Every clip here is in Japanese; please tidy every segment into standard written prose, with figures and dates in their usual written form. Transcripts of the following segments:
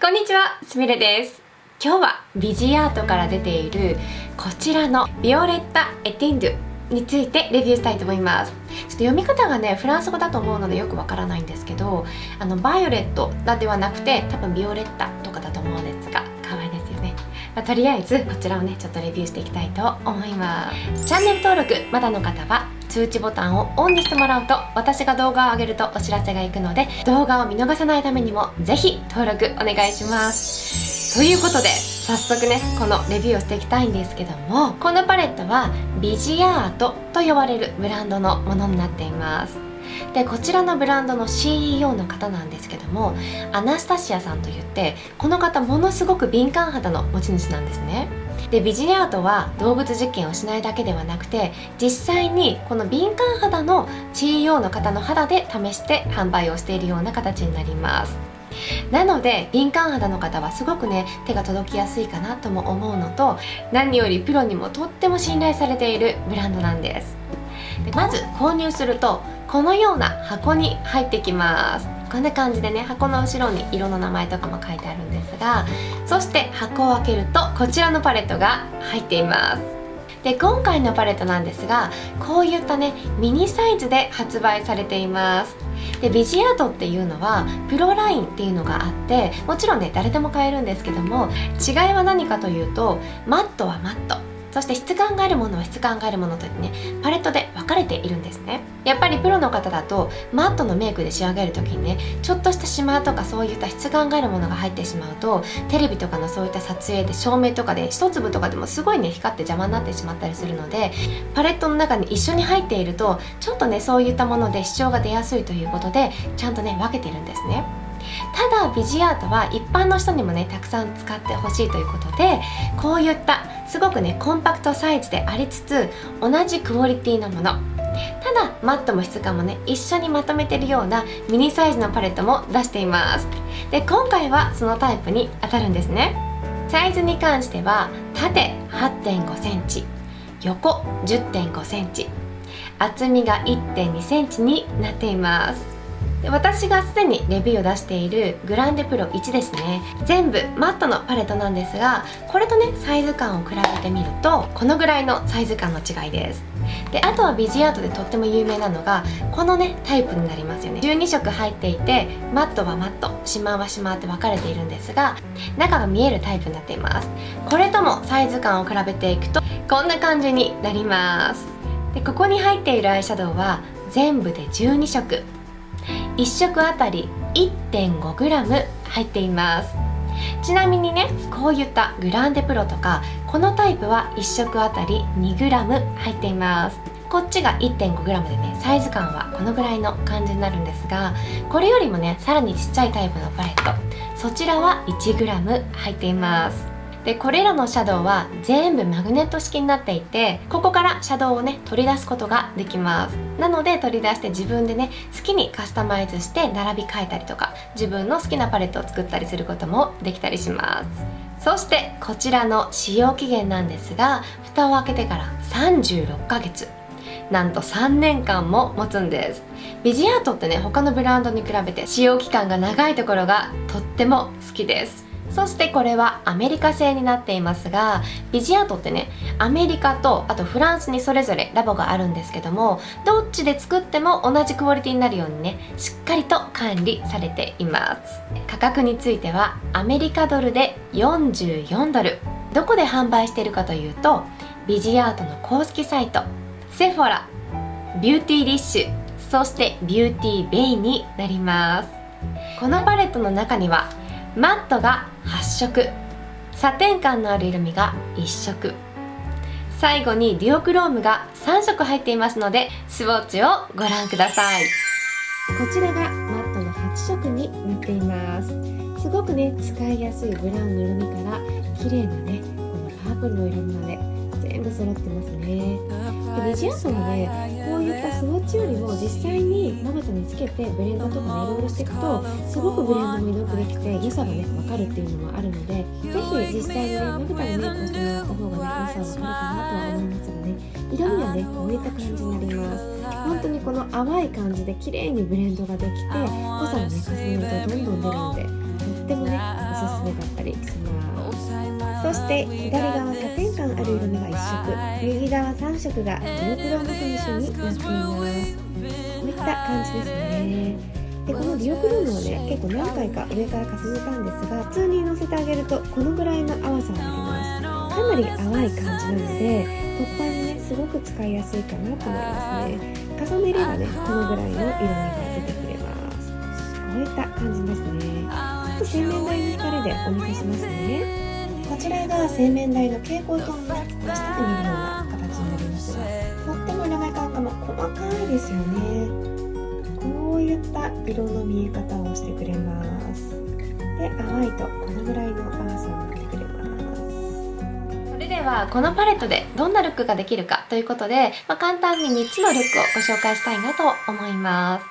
こんにちは、すみれです。今日はビジアートから出ているこちらのビオレッタ・エティンドゥについてレビューしたいと思います。ちょっと読み方がねフランス語だと思うのでよくわからないんですけど、バイオレットだではなくて多分ビオレッタとかだと思うんですが、可愛いですよね。とりあえずこちらをねちょっとレビューしていきたいと思います。チャンネル登録まだの方は通知ボタンをオンにしてもらうと私が動画を上げるとお知らせがいくので、動画を見逃さないためにもぜひ登録お願いします。ということで早速ねこのレビューをしていきたいんですけども、このパレットはビジアートと呼ばれるブランドのものになっています。でこちらのブランドの CEO の方なんですけども、アナスタシアさんといって、この方ものすごく敏感肌の持ち主なんですね。でビジアートは動物実験をしないだけではなくて、実際にこの敏感肌の CEO の方の肌で試して販売をしているような形になります。なので敏感肌の方はすごくね手が届きやすいかなとも思うのと、何よりプロにもとっても信頼されているブランドなんです。でまず購入するとこのような箱に入ってきます。こんな感じでね、箱の後ろに色の名前とかも書いてあるんですが、そして箱を開けるとこちらのパレットが入っています。で今回のパレットなんですが、こういったねミニサイズで発売されています。でビジアートっていうのはプロラインっていうのがあって、もちろんね誰でも買えるんですけども、違いは何かというと、マットはマット、そして質感があるものは質感があるものというねパレットで分かれているんですね。やっぱりプロの方だとマットのメイクで仕上げる時にね、ちょっとしたシマーとかそういった質感があるものが入ってしまうと、テレビとかのそういった撮影で照明とかで一粒とかでもすごいね光って邪魔になってしまったりするので、パレットの中に一緒に入っているとちょっとねそういったもので支障が出やすいということで、ちゃんとね分けているんですね。ただビジアートは一般の人にもねたくさん使ってほしいということで、こういったすごくねコンパクトサイズでありつつ同じクオリティのもの、ただマットも質感もね一緒にまとめてるようなミニサイズのパレットも出しています。で今回はそのタイプに当たるんですね。サイズに関しては縦 8.5 センチ、横 10.5 センチ、厚みが 1.2 センチになっています。で私がすでにレビューを出しているグランデプロ1ですね、全部マットのパレットなんですが、これとねサイズ感を比べてみるとこのぐらいのサイズ感の違いです。であとはビジアートでとっても有名なのがこのねタイプになりますよね。12色入っていて、マットはマット、シマーはシマーって分かれているんですが、中が見えるタイプになっています。これともサイズ感を比べていくとこんな感じになります。でここに入っているアイシャドウは全部で12色、1色あたり 1.5g 入っています。ちなみにねこういったグランデプロとかこのタイプは1色あたり 2g 入っています。こっちが 1.5g でねサイズ感はこのぐらいの感じになるんですが、これよりもねさらにちっちゃいタイプのパレット、そちらは 1g 入っています。でこれらのシャドウは全部マグネット式になっていて、ここからシャドウをね取り出すことができます。なので取り出して自分でね好きにカスタマイズして並び替えたりとか、自分の好きなパレットを作ったりすることもできたりします。そしてこちらの使用期限なんですが、蓋を開けてから36ヶ月、なんと3年間も持つんです。ビジアートってね他のブランドに比べて使用期間が長いところがとっても好きです。そしてこれはアメリカ製になっていますが、ビジアートってねアメリカとあとフランスにそれぞれラボがあるんですけども、どっちで作っても同じクオリティになるようにねしっかりと管理されています。価格についてはアメリカドルで44ドル、どこで販売しているかというとビジアートの公式サイト、セフォラ、ビューティーリッシュ、そしてビューティーベイになります。このパレットの中にはマットが8色、サテン感のある色味が1色、最後にデュオクロームが3色入っていますので、スウォッチをご覧ください。こちらがマットの8色になっています。すごくね使いやすいブラウンの色味から綺麗なねこのパープルの色味まで全部揃ってますね。でビジアートもねこういったスウォッチよりも実際にまぶたにつけてブレンドとかねいろいろしていくとすごくブレンドもよくできて良さがね分かるっていうのもあるので、ぜひ実際にねまぶたにメイクをしてもらった方がね良さは分かるかなとは思いますがね、色味はねこういった感じになります。本当にこの淡い感じで綺麗にブレンドができて、濃さがね重ねるとどんどん出るのでとってもねおすすったりします。そして左側サテン感ある色味が1色、右側3色がディオクロームフィニッシュになっています。こういった感じですね。でこのディオクロームをね結構何回か上から重ねたんですが、普通にのせてあげるとこのぐらいの淡さが出ます。かなり淡い感じなので突破にねすごく使いやすいかなと思いますね。重ねればねこのぐらいの色味が出てくれます。こういった感じですね。ちょっと洗面台の光でお見せしますね。こちらが洗面台の蛍光灯のね下で見るような形になりますが、とってもラメ感が細かいですよね。こういった色の見え方をしてくれます。で淡いとこのぐらいの淡さを出てくれます。それではこのパレットでどんなルックができるかということで、簡単に3つのルックをご紹介したいなと思います。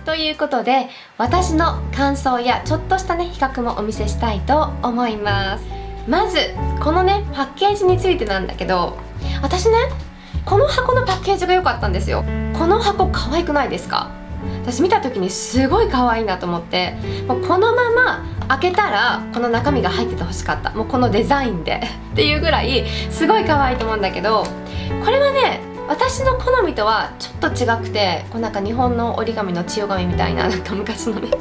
ということで私の感想やちょっとしたね比較もお見せしたいと思います。まずこのねパッケージについてなんだけど、私ねこの箱のパッケージが良かったんですよ。この箱可愛くないですか？私見た時にすごい可愛いなと思って、もうこのまま開けたらこの中身が入っててほしかった。もうこのデザインでっていうぐらいすごい可愛いと思うんだけど、これはね私の好みとはちょっと違くて、こうなんか日本の折り紙の千代紙みたいな、なんか昔のね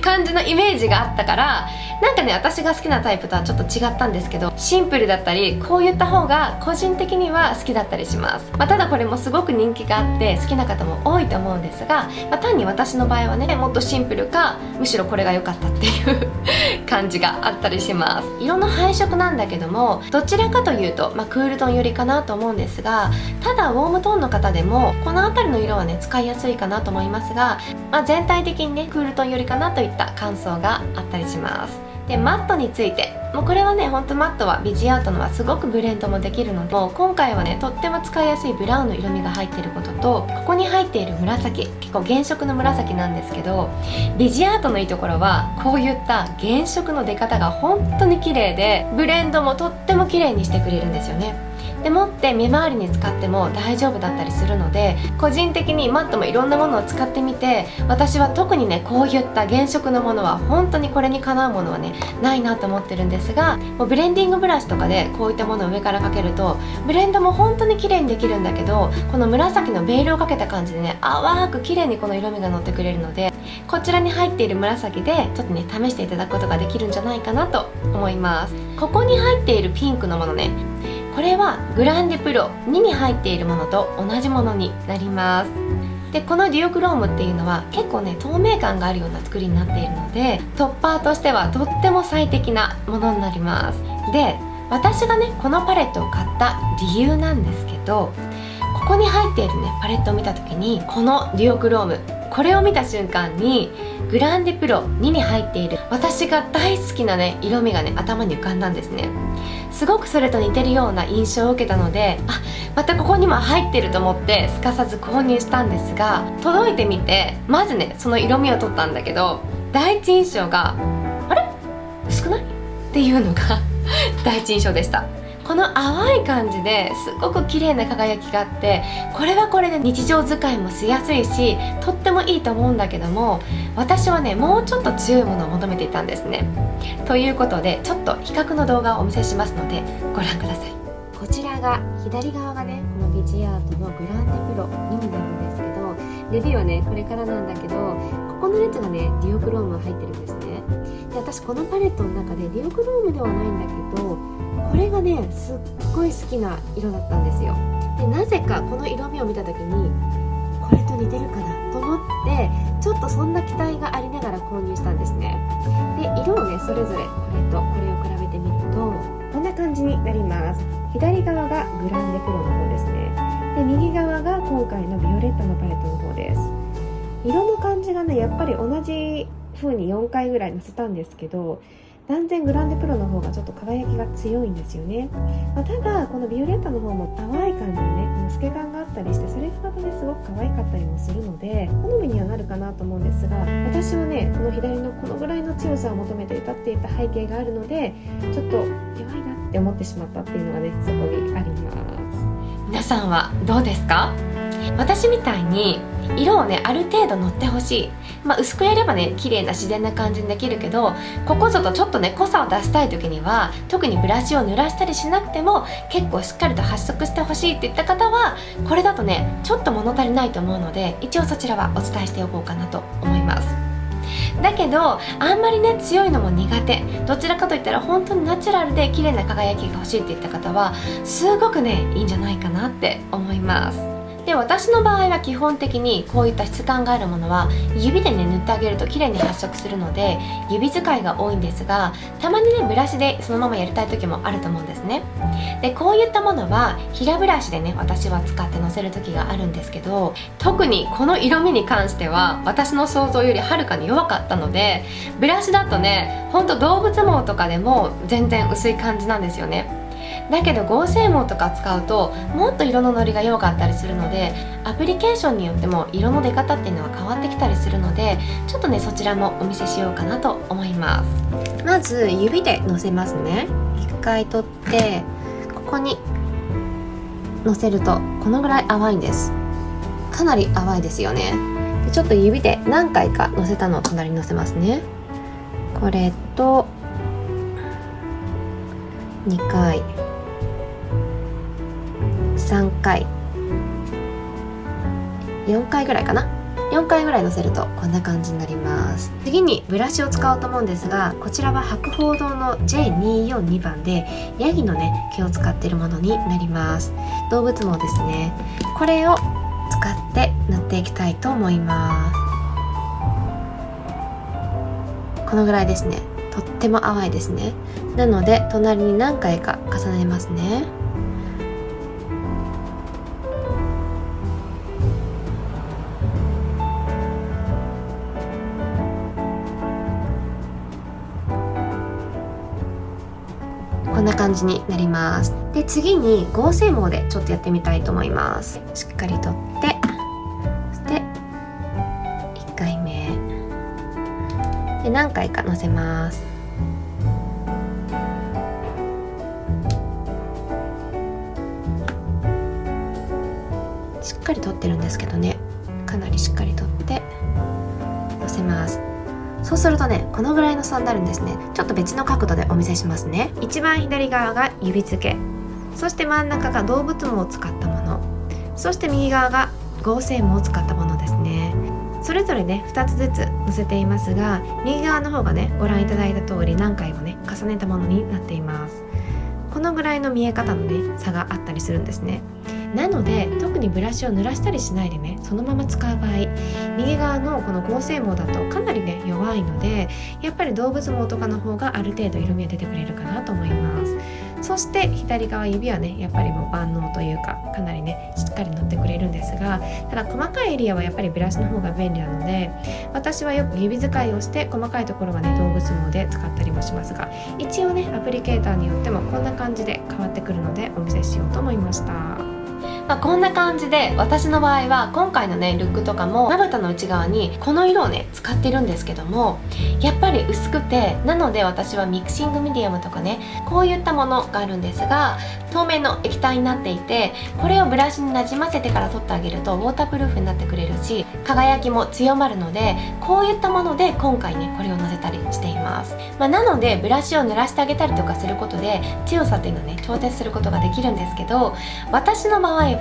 感じのイメージがあったから、なんかね私が好きなタイプとはちょっと違ったんですけど、シンプルだったりこういった方が個人的には好きだったりします。ただこれもすごく人気があって好きな方も多いと思うんですが、単に私の場合はねもっとシンプルかむしろこれが良かったっていう感じがあったりします。色の配色なんだけどもどちらかというと、クールトン寄りかなと思うんですが、ただウォームトーンの方でもこの辺りの色はね使いやすいかなと思いますが、全体的にねクールトン寄りかなといった感想があったりします。でマットについて、もうこれはねほんとマットはビジアートのはすごくブレンドもできるので、今回はねとっても使いやすいブラウンの色味が入っていることと、ここに入っている紫、結構原色の紫なんですけど、ビジアートのいいところはこういった原色の出方が本当に綺麗で、ブレンドもとっても綺麗にしてくれるんですよね。でもって目周りに使っても大丈夫だったりするので、個人的にマットもいろんなものを使ってみて、私は特にねこういった原色のものは本当にこれにかなうものはねないなと思ってるんですが、もうブレンディングブラシとかでこういったものを上からかけるとブレンドも本当に綺麗にできるんだけど、この紫のベールをかけた感じでね淡く綺麗にこの色味が乗ってくれるので、こちらに入っている紫でちょっとね試していただくことができるんじゃないかなと思います。ここに入っているピンクのものね、これはグランデプロ2に入っているものと同じものになります。でこのデュオクロームっていうのは結構ね透明感があるような作りになっているので、トッパーとしてはとっても最適なものになります。で私がねこのパレットを買った理由なんですけど、ここに入っているねパレットを見た時に、このデュオクローム、これを見た瞬間にグランデプロ2に入っている私が大好きなね色味がね頭に浮かんだんですね。すごくそれと似てるような印象を受けたので、またここにも入ってると思ってすかさず購入したんですが、届いてみてまずねその色味を取ったんだけど、第一印象があれ薄くないっていうのが第一印象でした。この淡い感じですごく綺麗な輝きがあって、これはこれで日常使いもしやすいしとってもいいと思うんだけども、私はねもうちょっと強いものを求めていたんですね。ということでちょっと比較の動画をお見せしますのでご覧ください。こちらが左側がねこのビジアートのグランデプロ2になるんですけど、レビューはねこれからなんだけど、ここの列がねデュオクロームが入ってるんですね。で私このパレットの中でデュオクロームではないんだけど、これがねすっごい好きな色だったんですよ。でなぜかこの色味を見た時にこれと似てるかなと思って、ちょっとそんな期待がありながら購入したんですね。で色をねそれぞれこれとこれを比べてみるとこんな感じになります。左側がグランデプロの方ですね。で右側が今回のビオレッタのパレットの方です。色の感じがねやっぱり同じ風に4回ぐらいのせたんですけど、断然グランデプロの方がちょっと輝きが強いんですよね。ただこのビオレッタの方も淡い感じでねこの透け感があったりして、それがまたねすごく可愛かったりもするので好みにはなるかなと思うんですが、私はねこの左のこのぐらいの強さを求めて歌っていた背景があるので、ちょっと弱いなって思ってしまったっていうのがねそこにあります。皆さんはどうですか？私みたいに色をねある程度乗ってほしい、薄くやればね綺麗な自然な感じにできるけど、ここぞとちょっとね濃さを出したい時には特にブラシを濡らしたりしなくても結構しっかりと発色してほしいっていった方はこれだとねちょっと物足りないと思うので、一応そちらはお伝えしておこうかなと思います。だけどあんまりね強いのも苦手、どちらかといったら本当にナチュラルで綺麗な輝きが欲しいっていった方はすごくねいいんじゃないかなって思います。で私の場合は基本的にこういった質感があるものは指でね塗ってあげると綺麗に発色するので指使いが多いんですが、たまにねブラシでそのままやりたい時もあると思うんですね。でこういったものは平ブラシでね私は使ってのせる時があるんですけど、特にこの色味に関しては私の想像よりはるかに弱かったので、ブラシだとねほんと動物毛とかでも全然薄い感じなんですよね。だけど合成毛とか使うともっと色ののりが弱かったりするので、アプリケーションによっても色の出方っていうのは変わってきたりするので、ちょっとねそちらもお見せしようかなと思います。まず指でのせますね。一回取ってここにのせるとこのぐらい淡いんです。かなり淡いですよね。でちょっと指で何回かのせたのを隣にのせますね。これと2回3回4回ぐらいかな、4回ぐらいのせるとこんな感じになります。次にブラシを使おうと思うんですが、こちらは博報堂の J242 番でヤギのね毛を使っているものになります。動物毛ですね。これを使って塗っていきたいと思います。このぐらいですね。とっても淡いですね。なので隣に何回か重ねますね。感じになります。で次に合成毛でちょっとやってみたいと思います。しっかりとってそして1回目で何回かのせます。しっかり取ってるんですけどね、かなりしっかり取ってのせます。そうするとね、このぐらいの差になるんですね。ちょっと別の角度でお見せしますね。一番左側が指付け、そして真ん中が動物毛を使ったもの、そして右側が合成毛を使ったものですね。それぞれね2つずつ載せていますが、右側の方がねご覧いただいた通り何回もね重ねたものになっています。このぐらいの見え方のね差があったりするんですね。なので特にブラシを濡らしたりしないでねそのまま使う場合、右側のこの合成毛だとかなりね弱いので、やっぱり動物毛とかの方がある程度色味が出てくれるかなと思います。そして左側指はねやっぱりもう万能というかかなりねしっかり乗ってくれるんですが、ただ細かいエリアはやっぱりブラシの方が便利なので、私はよく指使いをして細かいところはね動物毛で使ったりもしますが、一応ねアプリケーターによってもこんな感じで変わってくるのでお見せしようと思いました。こんな感じで私の場合は今回のねルックとかもまぶたの内側にこの色をね使ってるんですけども、やっぱり薄くて、なので私はミクシングミディアムとかねこういったものがあるんですが、透明の液体になっていて、これをブラシになじませてから取ってあげるとウォータープルーフになってくれるし、輝きも強まるので、こういったもので今回ねこれをのせたりしています。なのでブラシを濡らしてあげたりとかすることで強さっていうのをね調節することができるんですけど、私の場合は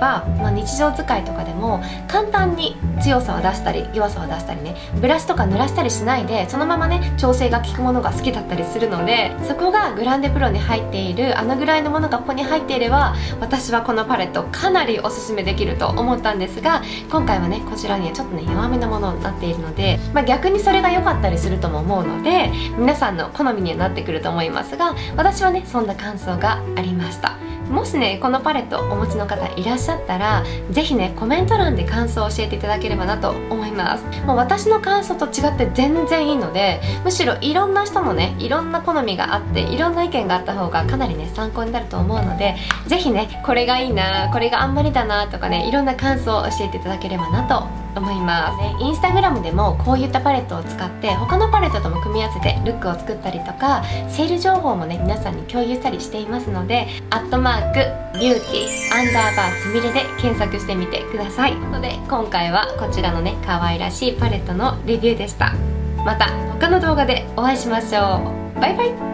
日常使いとかでも簡単に強さを出したり弱さを出したりね、ブラシとか濡らしたりしないでそのままね調整が効くものが好きだったりするので、そこがグランデプロに入っているあのぐらいのものがここに入っていれば、私はこのパレットかなりおすすめできると思ったんですが、今回はねこちらにちょっとね弱めのものになっているので、逆にそれが良かったりするとも思うので、皆さんの好みにはなってくると思いますが、私はねそんな感想がありました。もしねこのパレットお持ちの方いらっしゃったら、ぜひねコメント欄で感想を教えていただければなと思います。もう私の感想と違って全然いいので、むしろいろんな人のねいろんな好みがあっていろんな意見があった方がかなりね参考になると思うので、ぜひねこれがいいな、これがあんまりだなとかね、いろんな感想を教えていただければなと思いますね。インスタグラムでもこういったパレットを使って他のパレットとも組み合わせてルックを作ったりとか、セール情報もね皆さんに共有したりしていますので、@beauty_すみれで検索してみてください。ので今回はこちらのね可愛らしいパレットのレビューでした。また他の動画でお会いしましょう。バイバイ。